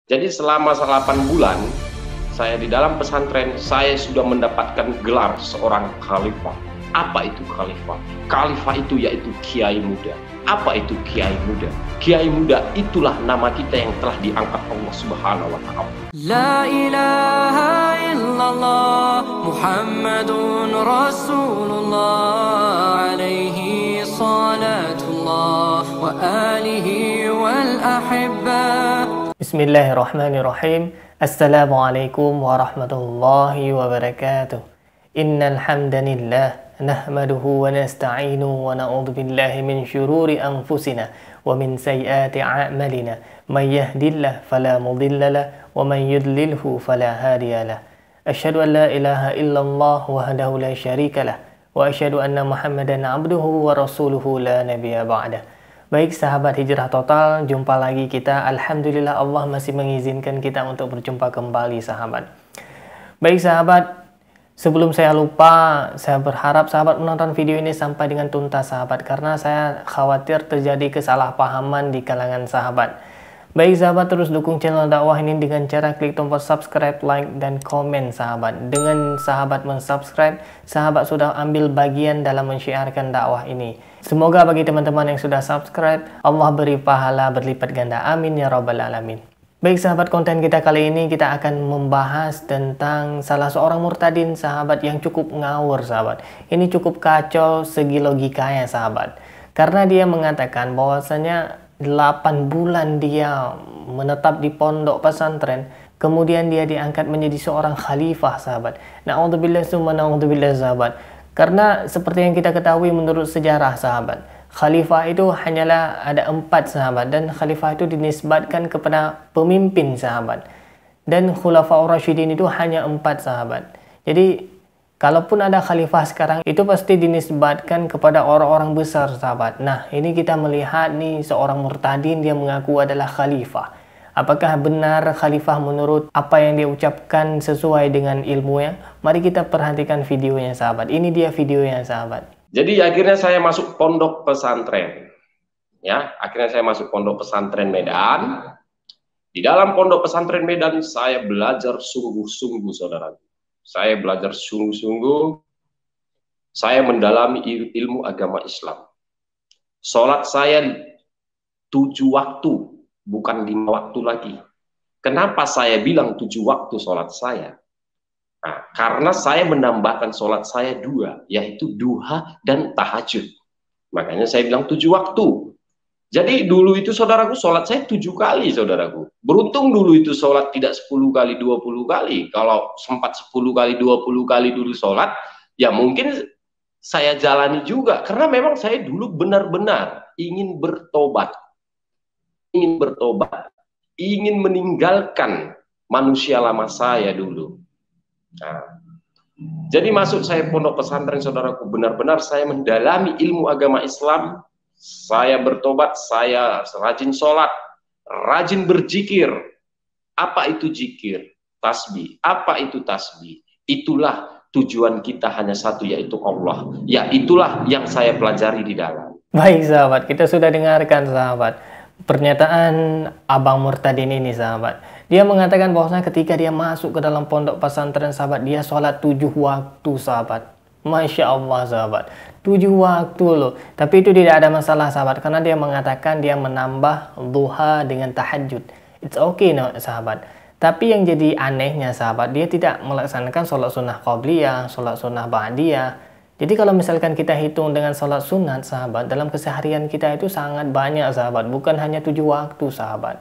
Jadi selama 8 bulan saya di dalam pesantren, saya sudah mendapatkan gelar seorang khalifah. Apa itu khalifah? Khalifah itu yaitu kiai muda. Apa itu kiai muda? Kiai muda itulah nama kita yang telah diangkat Allah Subhanahu wa taala. La ilaha illallah Muhammadun Rasulullah alaihi salatullah wa alihi wal ahibba. Bismillahirrahmanirrahim. Assalamualaikum warahmatullahi wabarakatuh. Innal hamdanillah nahmaduhu wa nasta'inuhu wa na'udzu billahi min syururi anfusina wa min sayyiati a'malina. May yahdihillahu fala mudilla lahu wa man yudlilhu fala hadiya lahu. Asyhadu an la ilaha illallah wahdahu la syarika lah wa asyhadu anna Muhammadan abduhu wa rasuluhu la nabiyya ba'dah. Baik sahabat Hijrah Total, jumpa lagi kita. Alhamdulillah Allah masih mengizinkan kita untuk berjumpa kembali sahabat. Baik sahabat, sebelum saya lupa, saya berharap sahabat menonton video ini sampai dengan tuntas sahabat, karena saya khawatir terjadi kesalahpahaman di kalangan sahabat. Baik sahabat, terus dukung channel dakwah ini dengan cara klik tombol subscribe, like, dan komen sahabat. Dengan sahabat mensubscribe, sahabat sudah ambil bagian dalam mensyiarkan dakwah ini. Semoga bagi teman-teman yang sudah subscribe, Allah beri pahala berlipat ganda. Amin ya rabbal alamin. Baik sahabat, konten kita kali ini kita akan membahas tentang salah seorang murtadin sahabat yang cukup ngawur sahabat. Ini cukup kacau segi logikanya sahabat. Karena dia mengatakan bahwasanya 8 bulan dia menetap di pondok pesantren, kemudian dia diangkat menjadi seorang khalifah sahabat. Na'udzubillah summa na'udzubillah sahabat. Karena seperti yang kita ketahui menurut sejarah sahabat, khalifah itu hanyalah ada 4 sahabat, dan khalifah itu dinisbatkan kepada pemimpin sahabat. Dan khulafaur rasyidin itu hanya 4 sahabat. Jadi kalaupun ada khalifah sekarang, itu pasti dinisbatkan kepada orang-orang besar sahabat. Nah, ini kita melihat nih seorang murtadin, dia mengaku adalah khalifah. Apakah benar khalifah menurut apa yang dia ucapkan sesuai dengan ilmunya? Mari kita perhatikan videonya sahabat. Ini dia videonya sahabat. Jadi akhirnya saya masuk pondok pesantren. Ya, akhirnya saya masuk pondok pesantren Medan. Di dalam pondok pesantren Medan saya belajar sungguh-sungguh saudara. Saya belajar sungguh-sungguh. Saya mendalami ilmu agama Islam. Sholat saya 7 waktu, bukan 5 waktu lagi. Kenapa saya bilang 7 waktu sholat saya? Nah, karena saya menambahkan sholat saya 2, yaitu duha dan tahajud. Makanya saya bilang 7 waktu. Jadi dulu itu saudaraku sholat saya 7 kali saudaraku. Beruntung dulu itu sholat tidak 10 kali 20 kali. Kalau sempat 10 kali 20 kali dulu sholat, ya mungkin saya jalani juga. Karena memang saya dulu benar-benar ingin bertobat. Ingin meninggalkan manusia lama saya dulu. Nah, jadi masuk saya pondok pesantren saudaraku, benar-benar saya mendalami ilmu agama Islam. Saya bertobat, saya rajin sholat, rajin berzikir. Apa itu zikir? Tasbih. Apa itu tasbih? Itulah tujuan kita hanya satu, yaitu Allah. Ya, itulah yang saya pelajari di dalam. Baik sahabat, kita sudah dengarkan sahabat pernyataan Abang Murtadin ini sahabat. Dia mengatakan bahwasanya ketika dia masuk ke dalam pondok pesantren sahabat, dia sholat 7 waktu sahabat. Masya Allah sahabat, 7 waktu loh. Tapi itu tidak ada masalah sahabat, karena dia mengatakan dia menambah duha dengan tahajud. It's okay no, sahabat. Tapi yang jadi anehnya sahabat, dia tidak melaksanakan sholat sunnah qabliyah, sholat sunnah ba'diyah. Jadi kalau misalkan kita hitung dengan sholat sunat sahabat, dalam keseharian kita itu sangat banyak sahabat, bukan hanya 7 waktu sahabat.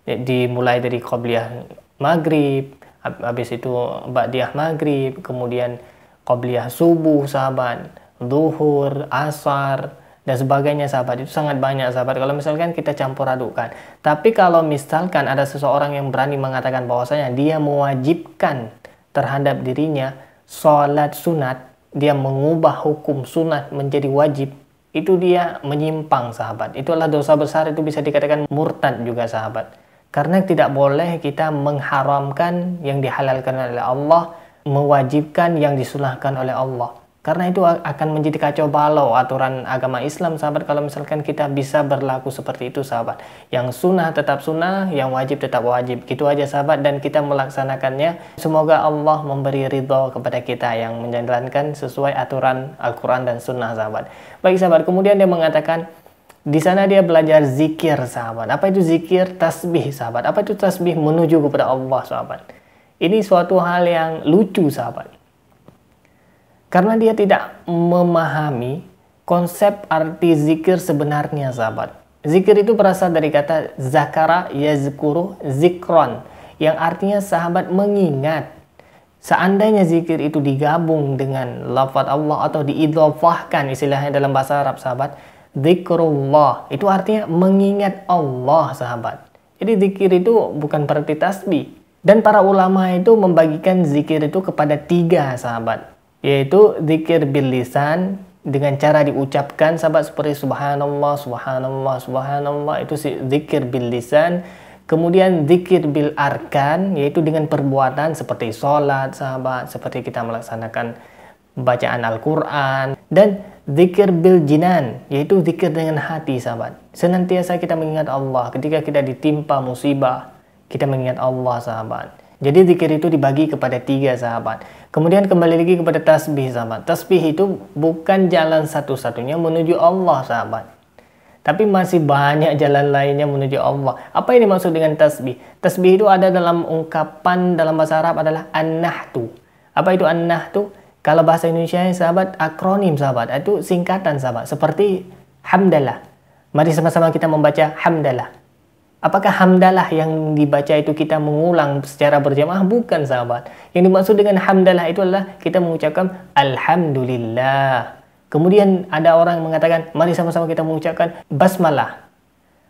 Jadi mulai dari qabliyah maghrib, habis itu ba'diyah maghrib, kemudian qabliyah subuh sahabat, zuhur, asar, dan sebagainya sahabat. Itu sangat banyak sahabat kalau misalkan kita campur adukkan. Tapi kalau misalkan ada seseorang yang berani mengatakan bahwasanya dia mewajibkan terhadap dirinya sholat sunat, dia mengubah hukum sunat menjadi wajib, itu dia menyimpang sahabat. Itulah dosa besar, itu bisa dikatakan murtad juga sahabat. Karena tidak boleh kita mengharamkan yang dihalalkan oleh Allah, mewajibkan yang disunahkan oleh Allah. Karena itu akan menjadi kacau balau aturan agama Islam, sahabat, kalau misalkan kita bisa berlaku seperti itu, sahabat. Yang sunnah tetap sunnah, yang wajib tetap wajib. Gitu aja, sahabat, dan kita melaksanakannya. Semoga Allah memberi ridho kepada kita yang menjalankan sesuai aturan Al-Quran dan sunnah, sahabat. Baik, sahabat, kemudian dia mengatakan, di sana dia belajar zikir, sahabat. Apa itu zikir? Tasbih, sahabat. Apa itu tasbih? Menuju kepada Allah, sahabat. Ini suatu hal yang lucu, sahabat. Karena dia tidak memahami konsep arti zikir sebenarnya, sahabat. Zikir itu berasal dari kata zakara yazkuru zikron, yang artinya, sahabat, mengingat. Seandainya zikir itu digabung dengan lafaz Allah atau diidhofahkan istilahnya dalam bahasa Arab, sahabat, zikrullah, itu artinya mengingat Allah, sahabat. Jadi zikir itu bukan berarti tasbih. Dan para ulama itu membagikan zikir itu kepada 3, sahabat. Yaitu zikir bil lisan, dengan cara diucapkan, sahabat, seperti subhanallah, subhanallah, subhanallah, itu zikir bil lisan. Kemudian zikir bil arkan, yaitu dengan perbuatan seperti sholat, sahabat, seperti kita melaksanakan bacaan Al-Quran. Dan zikir bil jinan, yaitu zikir dengan hati, sahabat. Senantiasa kita mengingat Allah ketika kita ditimpa musibah, kita mengingat Allah, sahabat. Jadi zikir itu dibagi kepada 3, sahabat. Kemudian kembali lagi kepada tasbih, sahabat. Tasbih itu bukan jalan satu-satunya menuju Allah, sahabat. Tapi masih banyak jalan lainnya menuju Allah. Apa yang dimaksud dengan tasbih? Tasbih itu ada dalam ungkapan dalam bahasa Arab adalah an-nahtu. Apa itu an-nahtu? Kalau bahasa Indonesia, sahabat, akronim, sahabat. Itu singkatan, sahabat. Seperti hamdalah. Mari sama-sama kita membaca hamdalah. Apakah hamdalah yang dibaca itu kita mengulang secara berjamaah? Bukan, sahabat. Yang dimaksud dengan hamdalah itu adalah kita mengucapkan alhamdulillah. Kemudian ada orang mengatakan, mari sama-sama kita mengucapkan basmalah.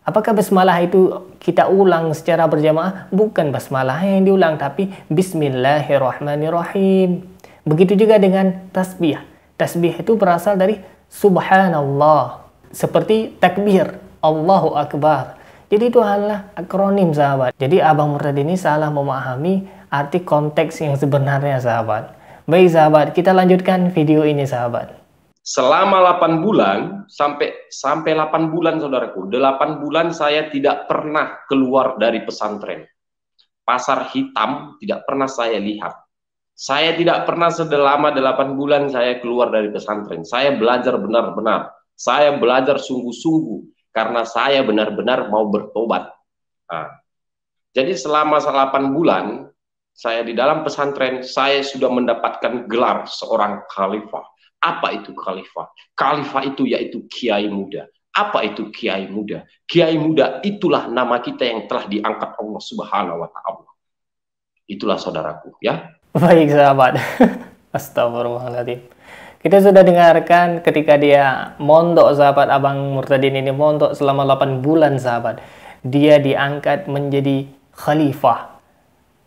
Apakah basmalah itu kita ulang secara berjamaah? Bukan basmalah yang diulang, tapi bismillahirrahmanirrahim. Begitu juga dengan tasbih. Tasbih itu berasal dari subhanallah. Seperti takbir, Allahu Akbar. Jadi itu adalah akronim, sahabat. Jadi Abang Murtad ini salah memahami arti konteks yang sebenarnya, sahabat. Baik, sahabat, kita lanjutkan video ini, sahabat. Selama 8 bulan, sampai 8 bulan, saudaraku, 8 bulan saya tidak pernah keluar dari pesantren. Pasar hitam tidak pernah saya lihat. Saya tidak pernah selama 8 bulan saya keluar dari pesantren. Saya belajar benar-benar. Saya belajar sungguh-sungguh. Karena saya benar-benar mau bertobat. Nah, jadi selama 8 bulan, saya di dalam pesantren, saya sudah mendapatkan gelar seorang khalifah. Apa itu khalifah? Khalifah itu yaitu kiai muda. Apa itu kiai muda? Kiai muda itulah nama kita yang telah diangkat Allah Subhanahu wa Ta'ala. Itulah, saudaraku, ya. Baik, sahabat. Astagfirullahaladzim. Kita sudah dengarkan ketika dia mondok, sahabat. Abang Murtadin ini mondok selama 8 bulan, sahabat. Dia diangkat menjadi khalifah.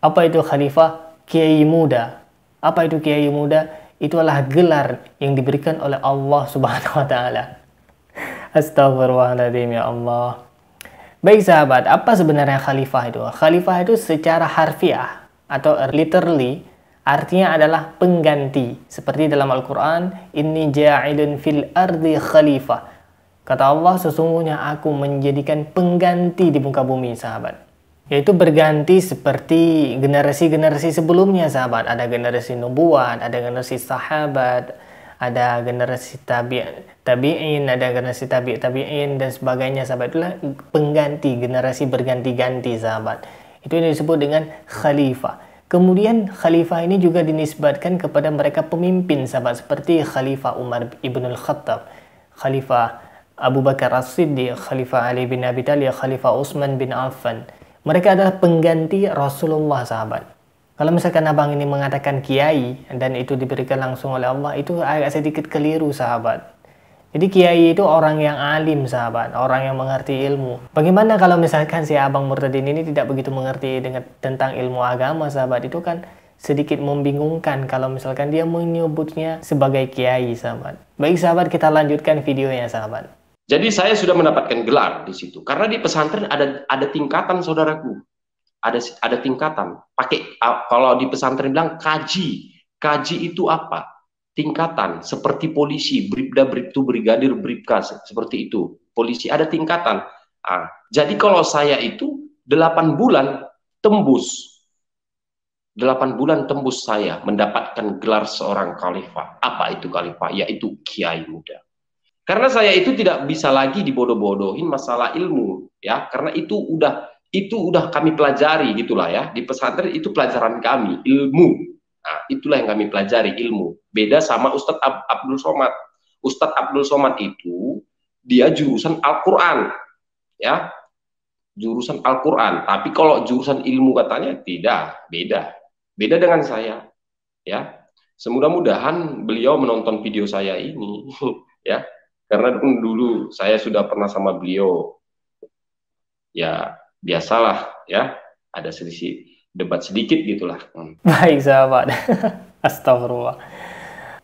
Apa itu khalifah? Kiai muda. Apa itu kiai muda? Itu adalah gelar yang diberikan oleh Allah Subhanahu wa Ta'ala. Astagfirullahaladzim, ya Allah. Baik, sahabat, apa sebenarnya khalifah itu? Khalifah itu secara harfiah atau literally artinya adalah pengganti. Seperti dalam Al-Quran, inni ja'ilun fil ardi khalifah. Kata Allah, sesungguhnya aku menjadikan pengganti di muka bumi, sahabat. Yaitu berganti seperti generasi-generasi sebelumnya, sahabat. Ada generasi nubuat, ada generasi sahabat, ada generasi tabi'in, ada generasi tabi'in, dan sebagainya, sahabat. Itulah pengganti, generasi berganti-ganti, sahabat. Itu yang disebut dengan khalifah. Kemudian khalifah ini juga dinisbatkan kepada mereka pemimpin, sahabat, seperti Khalifah Umar ibn al-Khattab, Khalifah Abu Bakar As-Siddiq, Khalifah Ali bin Abi Thalib, Khalifah Utsman bin Affan. Mereka adalah pengganti Rasulullah, sahabat. Kalau misalkan abang ini mengatakan kiai dan itu diberikan langsung oleh Allah, itu agak sedikit keliru, sahabat. Jadi kiai itu orang yang alim, sahabat, orang yang mengerti ilmu. Bagaimana kalau misalkan si Abang Murtadin ini tidak begitu mengerti tentang ilmu agama, sahabat? Itu kan sedikit membingungkan kalau misalkan dia menyebutnya sebagai kiai, sahabat. Baik, sahabat, kita lanjutkan videonya, sahabat. Jadi saya sudah mendapatkan gelar di situ. Karena di pesantren ada tingkatan, saudaraku. Ada tingkatan. Kalau di pesantren bilang kaji. Kaji itu apa? tingkatan seperti polisi, bribda, bribtu, brigadir, bribka, seperti itu. Polisi ada tingkatan. Jadi kalau saya itu 8 bulan tembus. 8 bulan tembus saya mendapatkan gelar seorang khalifah. Apa itu khalifah? Yaitu kiai muda. Karena saya itu tidak bisa lagi dibodoh-bodohin masalah ilmu, ya. Karena itu udah kami pelajari gitulah ya. Di pesantren itu pelajaran kami, ilmu. Nah, itulah yang kami pelajari, ilmu. Beda sama Ustadz Abdul Somad. Ustadz Abdul Somad itu dia jurusan Al-Qur'an, ya. Jurusan Al-Qur'an. Tapi kalau jurusan ilmu katanya tidak, beda. Beda dengan saya, ya. Semudah-mudahan beliau menonton video saya ini, ya. Karena dulu saya sudah pernah sama beliau, ya biasalah ya, ada selisih debat sedikit gitulah. Baik sahabat, astagfirullah.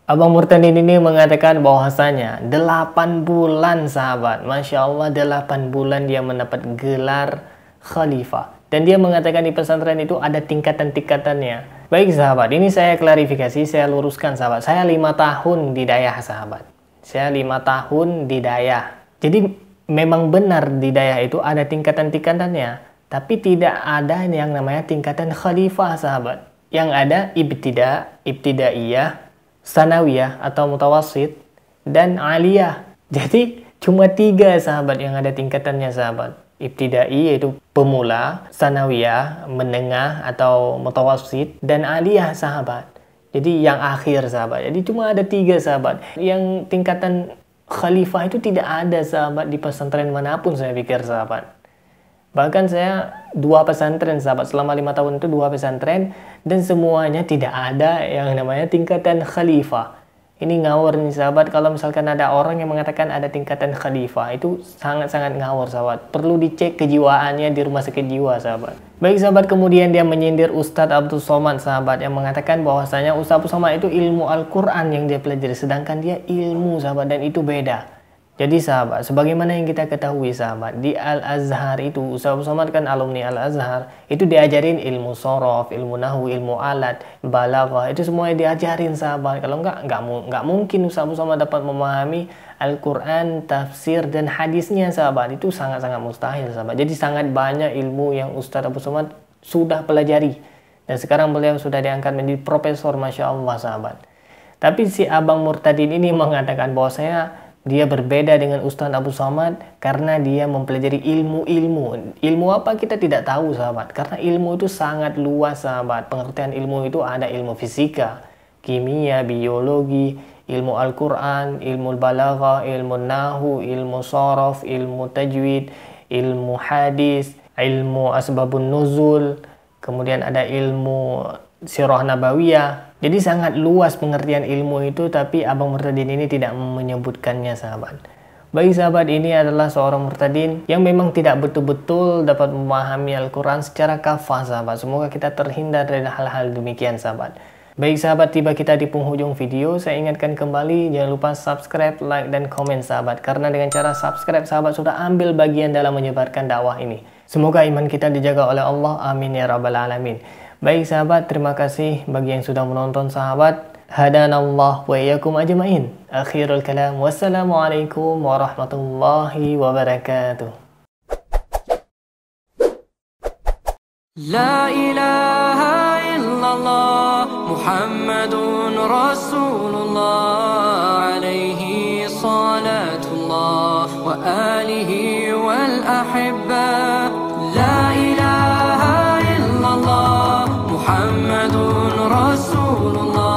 Abang Murtadin ini mengatakan bahwasanya 8 bulan sahabat, Masya Allah 8 bulan dia mendapat gelar khalifah. Dan dia mengatakan di pesantren itu ada tingkatan-tingkatannya. Baik sahabat, ini saya klarifikasi, saya luruskan sahabat. Saya 5 tahun di Dayah sahabat. Saya 5 tahun di Dayah. Jadi memang benar di Dayah itu ada tingkatan-tingkatannya. Tapi tidak ada yang namanya tingkatan khalifah sahabat. Yang ada ibtidaiyah, sanawiyah atau mutawassit, dan aliyah. Jadi cuma 3 sahabat yang ada tingkatannya sahabat. Ibtidai yaitu pemula, sanawiyah, menengah atau mutawassit, dan aliyah sahabat. Jadi yang akhir sahabat. Jadi cuma ada 3 sahabat. Yang tingkatan khalifah itu tidak ada sahabat di pesantren manapun saya pikir sahabat. Bahkan saya 2 pesantren sahabat. Selama 5 tahun itu 2 pesantren. Dan semuanya tidak ada yang namanya tingkatan khalifah. Ini ngawur nih sahabat. Kalau misalkan ada orang yang mengatakan ada tingkatan khalifah, itu sangat-sangat ngawur sahabat. Perlu dicek kejiwaannya di rumah sakit jiwa sahabat. Baik sahabat, kemudian dia menyindir Ustadz Abdul Somad sahabat, yang mengatakan bahwasanya Ustadz Abdul Somad itu ilmu Al-Quran yang dia pelajari, sedangkan dia ilmu sahabat, dan itu beda. Jadi sahabat, sebagaimana yang kita ketahui sahabat, di Al-Azhar itu, Ustadz Abdul Somad kan alumni Al-Azhar, itu diajarin ilmu sorof, ilmu nahu, ilmu alat, balaghah, itu semuanya diajarin sahabat. Kalau nggak mungkin Ustadz Abdul Somad dapat memahami Al-Quran, tafsir, dan hadisnya sahabat. Itu sangat-sangat mustahil sahabat. Jadi sangat banyak ilmu yang Ustadz Abdul Somad sudah pelajari. Dan sekarang beliau sudah diangkat menjadi profesor, Masya Allah sahabat. Tapi si Abang Murtadin ini mengatakan bahwasanya dia berbeda dengan Ustadz Abdul Somad karena dia mempelajari ilmu-ilmu. Ilmu apa kita tidak tahu sahabat. Karena ilmu itu sangat luas sahabat. Pengertian ilmu itu ada ilmu fisika, kimia, biologi, ilmu Al-Quran, ilmu balaghah, ilmu nahu, ilmu sorof, ilmu tajwid, ilmu hadis, ilmu asbabun nuzul, kemudian ada ilmu sirah nabawiyah. Jadi sangat luas pengertian ilmu itu, tapi Abang Murtadin ini tidak menyebutkannya sahabat. Baik sahabat, ini adalah seorang murtadin yang memang tidak betul-betul dapat memahami Al-Quran secara kafah sahabat. Semoga kita terhindar dari hal-hal demikian sahabat. Baik sahabat, tiba kita di penghujung video. Saya ingatkan kembali, jangan lupa subscribe, like, dan komen sahabat. Karena dengan cara subscribe sahabat sudah ambil bagian dalam menyebarkan dakwah ini. Semoga iman kita dijaga oleh Allah. Amin ya rabbal alamin. Baik sahabat, terima kasih bagi yang sudah menonton sahabat. Hadanallah wa iyyakum ajma'in. Akhirul kalam. Wassalamualaikum warahmatullahi wabarakatuh. La ilaha illallah Muhammadun Rasulullah alaihi salatullah wa alihi wal ahibba. La ilaha illallah Muhammadun Rasulullah